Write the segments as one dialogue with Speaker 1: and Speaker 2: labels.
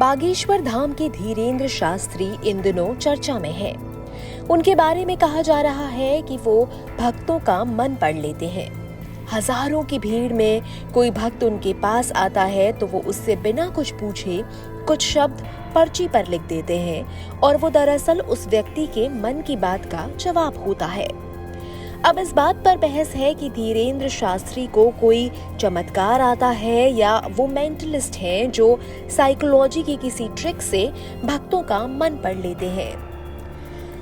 Speaker 1: बागेश्वर धाम के धीरेन्द्र शास्त्री इन दिनों चर्चा में हैं। उनके बारे में कहा जा रहा है कि वो भक्तों का मन पढ़ लेते हैं। हजारों की भीड़ में कोई भक्त उनके पास आता है तो वो उससे बिना कुछ पूछे कुछ शब्द पर्ची पर लिख देते हैं और वो दरअसल उस व्यक्ति के मन की बात का जवाब होता है। अब इस बात पर बहस है कि धीरेन्द्र शास्त्री को कोई चमत्कार आता है या वो मेंटलिस्ट हैं जो साइकोलॉजी की किसी ट्रिक से भक्तों का मन पढ़ लेते हैं।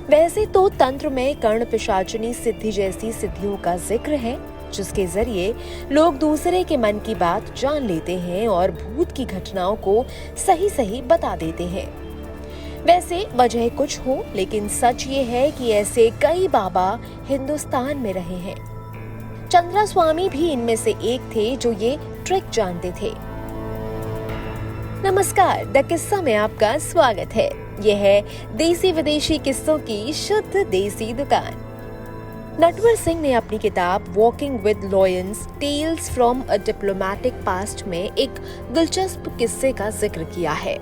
Speaker 1: वैसे तो तंत्र में कर्ण पिशाचिनी सिद्धि जैसी सिद्धियों का जिक्र है, जिसके जरिए लोग दूसरे के मन की बात जान लेते हैं और भूत की घटनाओं को सही सही बता देते हैं। वैसे वजह कुछ हो, लेकिन सच ये है कि ऐसे कई बाबा हिंदुस्तान में रहे हैं। चंद्रा स्वामी भी इनमें से एक थे जो ये ट्रिक जानते थे। नमस्कार, द किस्सा में आपका स्वागत है। यह है देसी विदेशी किस्सों की शुद्ध देसी दुकान। नटवर सिंह ने अपनी किताब walking with lions tales from a diplomatic past में एक दिलचस्प किस्से का जिक्र किया है।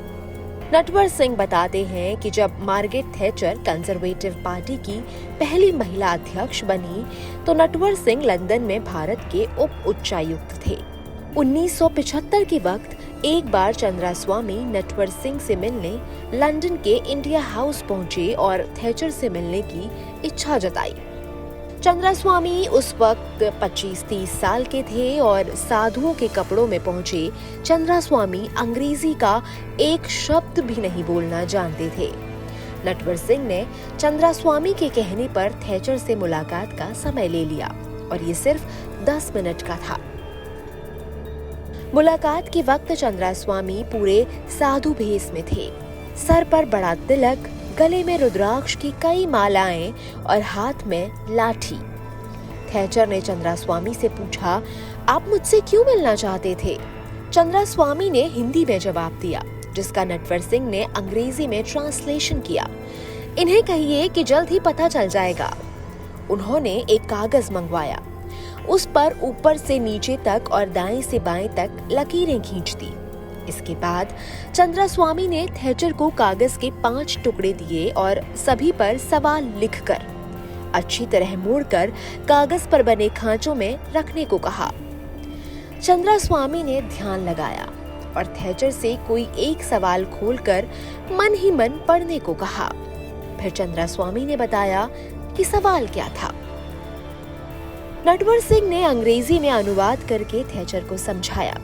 Speaker 1: नटवर सिंह बताते हैं कि जब मार्गरेट थैचर कंजर्वेटिव पार्टी की पहली महिला अध्यक्ष बनी तो नटवर सिंह लंदन में भारत के उप उच्चायुक्त थे। 1975 के वक्त एक बार चंद्रा स्वामी नटवर सिंह से मिलने लंदन के इंडिया हाउस पहुंचे और थैचर से मिलने की इच्छा जताई। चंद्रा स्वामी उस वक्त 25-30 साल के थे और साधुओं के कपड़ों में पहुंचे चंद्रा स्वामी अंग्रेजी का एक शब्द भी नहीं बोलना जानते थे। नटवर सिंह ने चंद्रा स्वामी के कहने पर थैचर से मुलाकात का समय ले लिया और ये सिर्फ 10 मिनट का था। मुलाकात के वक्त चंद्रा स्वामी पूरे साधु भेष में थे। सर पर बड़ा तिलक, गले में रुद्राक्ष की कई मालाएं और हाथ में लाठी। थैचर ने चंद्रा स्वामी से पूछा, आप मुझसे क्यों मिलना चाहते थे? चंद्रा स्वामी ने हिंदी में जवाब दिया, जिसका नटवर सिंह ने अंग्रेजी में ट्रांसलेशन किया। इन्हें कहिए कि जल्द ही पता चल जाएगा। उन्होंने एक कागज मंगवाया। उस पर ऊपर से नीचे तक और दाएं से बाएं तक लकीरें खींच दी। इसके बाद चंद्रा स्वामी ने थैचर को कागज के 5 टुकड़े दिए और सभी पर सवाल लिखकर अच्छी तरह मोड़कर कागज पर बने खांचों में रखने को कहा। चंद्रा स्वामी ने ध्यान लगाया और थैचर से कोई एक सवाल खोलकर मन ही मन पढ़ने को कहा। फिर चंद्रा स्वामी ने बताया कि सवाल क्या था। नटवर सिंह ने अंग्रेजी में अनुवाद करके थैचर को समझाया।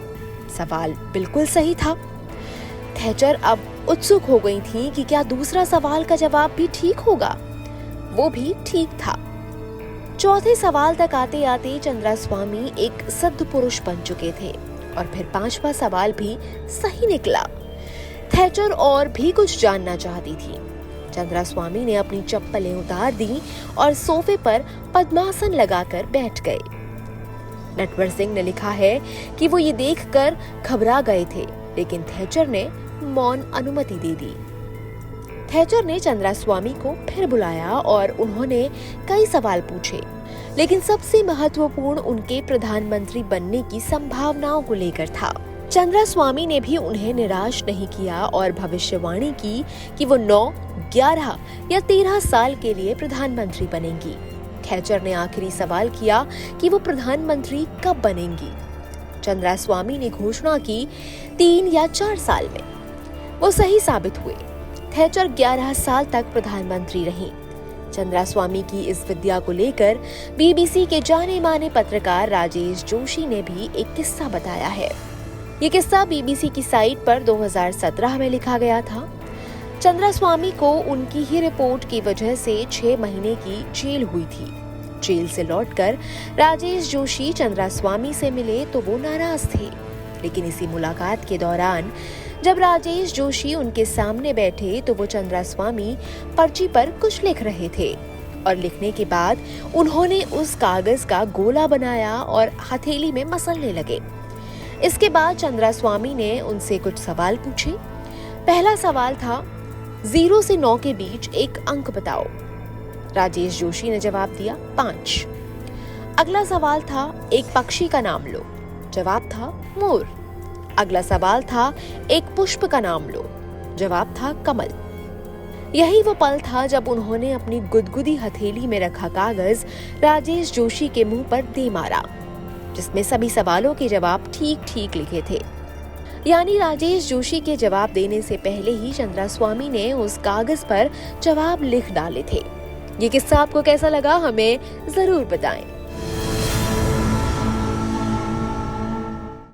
Speaker 1: सवाल बिल्कुल सही था। थैचर अब उत्सुक हो गई थी कि क्या दूसरा सवाल का जवाब भी ठीक होगा। वो भी ठीक था। चौथे सवाल तक आते आते चंद्रा स्वामी एक सिद्ध पुरुष बन चुके थे और फिर 5वां सवाल भी सही निकला। थैचर और भी कुछ जानना चाहती थी। चंद्रा स्वामी ने अपनी चप्पलें उतार दी और सोफे पर पद्मासन लगाकर बैठ गए। नटवर सिंह ने लिखा है कि वो ये देखकर घबरा गए थे, लेकिन थैचर ने मौन अनुमति दे दी। थैचर ने चंद्रा स्वामी को फिर बुलाया और उन्होंने कई सवाल पूछे, लेकिन सबसे महत्वपूर्ण उनके प्रधानमंत्री बनने की संभावनाओं को लेकर था। चंद्रा स्वामी ने भी उन्हें निराश नहीं किया और भविष्यवाणी की कि वो 9, 11 या 13 साल के लिए प्रधानमंत्री बनेंगी। थैचर ने आखिरी सवाल किया कि वो प्रधानमंत्री कब बनेंगी। चंद्रा स्वामी ने घोषणा की 3 या 4 साल में। वो सही साबित हुए। थैचर 11 साल तक प्रधानमंत्री रहीं। चंद्रा स्वामी की इस विद्या को लेकर बीबीसी के जाने माने पत्रकार राजेश जोशी ने भी एक किस्सा बताया है। ये किस्सा बीबीसी की साइट पर 2017 में लिखा गया था। चंद्रा स्वामी को उनकी ही रिपोर्ट की वजह से 6 महीने की जेल हुई थी। जेल से लौटकर राजेश जोशी चंद्रा स्वामी से मिले तो वो नाराज थे, लेकिन इसी मुलाकात के दौरान जब राजेश जोशी उनके सामने बैठे तो वो चंद्रा स्वामी पर्ची पर कुछ लिख रहे थे और लिखने के बाद उन्होंने उस कागज का गोला बनाया और हथेली में मसलने लगे। इसके बाद चंद्रा स्वामी ने उनसे कुछ सवाल पूछे। पहला सवाल था, 0 से 9 के बीच एक अंक बताओ। राजेश जोशी ने जवाब दिया 5। अगला सवाल था, एक पक्षी का नाम लो। जवाब था मोर। अगला सवाल था, एक पुष्प का नाम लो। जवाब था कमल। यही वो पल था जब उन्होंने अपनी गुदगुदी हथेली में रखा कागज राजेश जोशी के मुंह पर दे मारा, जिसमें सभी सवालों के जवाब ठीक ठीक लिखे थे। यानी राजेश जोशी के जवाब देने से पहले ही चंद्रास्वामी ने उस कागज पर जवाब लिख डाले थे। ये किस्सा आपको कैसा लगा, हमें जरूर बताएं।